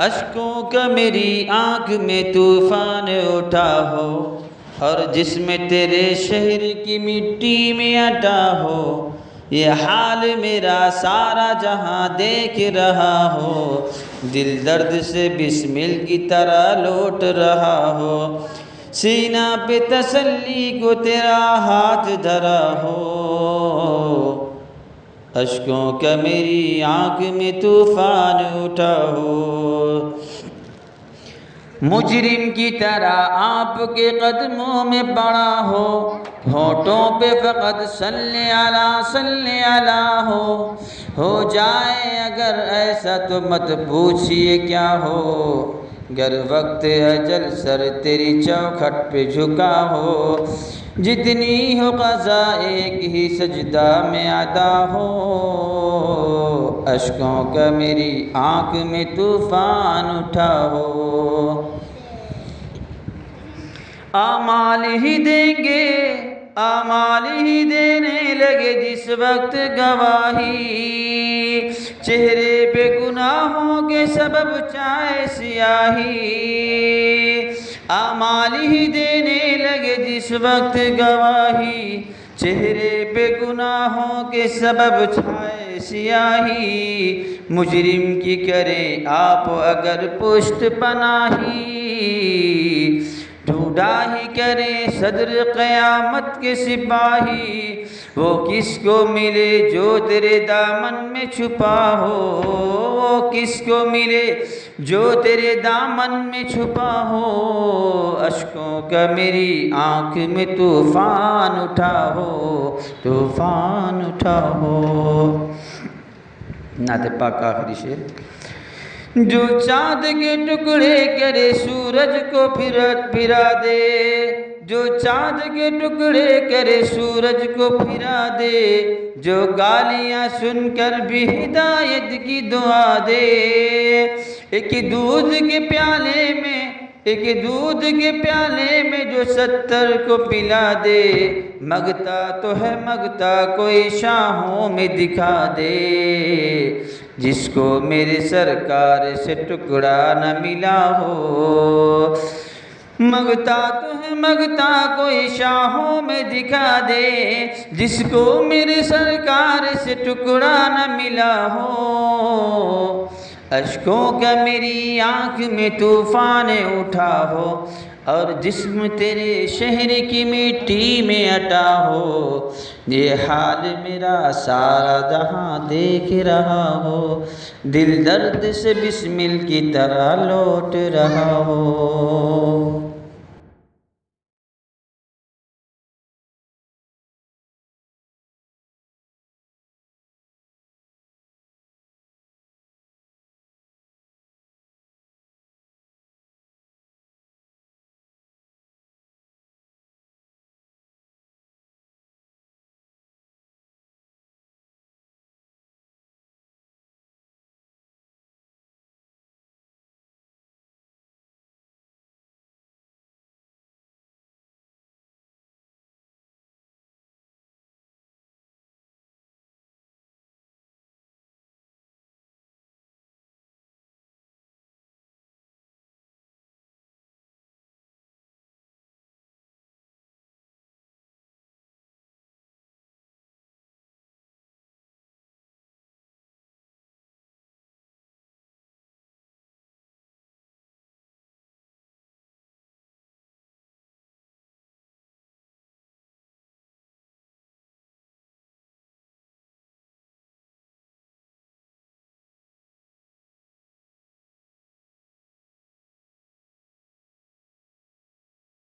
اشکوں کا میری آنکھ میں طوفان اٹھا ہو، اور جس میں تیرے شہر کی مٹی میں اٹا ہو، یہ حال میرا سارا جہاں دیکھ رہا ہو، دل درد سے بسمل کی طرح لوٹ رہا ہو، سینہ پہ تسلی کو تیرا ہاتھ دھرا ہو، اشکوں کا میری آنکھ میں طوفان اٹھا ہو۔ مجرم کی طرح آپ کے قدموں میں پڑا ہو، ہونٹوں پہ فقط صلی علی ہو جائے اگر ایسا تو مت پوچھئے کیا ہو، گر وقت اجل سر تیری چوکھٹ پہ جھکا ہو، جتنی ہو قضا ایک ہی سجدہ میں ادا ہو، اشکوں کا میری آنکھ میں طوفان اٹھا ہو۔ اعمال ہی دیں گے، اعمال ہی دینے لگے جس وقت گواہی، چہرے پہ گناہوں کے سبب چائے سیاہی، اعمال ہی دینے لگے جس وقت گواہی، چہرے پہ گناہوں کے سبب چھائے سیاہی، مجرم کی کرے آپ اگر پشت پناہی، ڈھونڈا ہی کرے صدر قیامت کے سپاہی، وہ کس کو ملے جو تیرے دامن میں چھپا ہو، وہ کس کو ملے جو تیرے دامن میں چھپا ہو، اشکوں کا میری آنکھ میں طوفان اٹھا ہو، طوفان اٹھا ہو۔ نعت پاک کا آخری شعر۔ جو چاند کے ٹکڑے کرے سورج کو پھرا دے، جو چاند کے ٹکڑے کرے سورج کو پھرا دے، جو گالیاں سن کر بھی ہدایت کی دعا دے، ایک دودھ کے پیالے میں جو 70 کو پلا دے، مگتا تو ہے مگتا کوئی شاہوں میں دکھا دے، جس کو میرے سرکار سے ٹکڑا نہ ملا ہو، مگتا تو ہے مگتا کوئی شاہوں میں دکھا دے، جس کو میرے سرکار سے ٹکڑا نہ ملا ہو، اشکوں کا میری آنکھ میں طوفان اٹھا ہو، اور جسم تیرے شہر کی مٹی میں اٹا ہو، یہ حال میرا سارا جہاں دیکھ رہا ہو، دل درد سے بسمل کی طرح لوٹ رہا ہو۔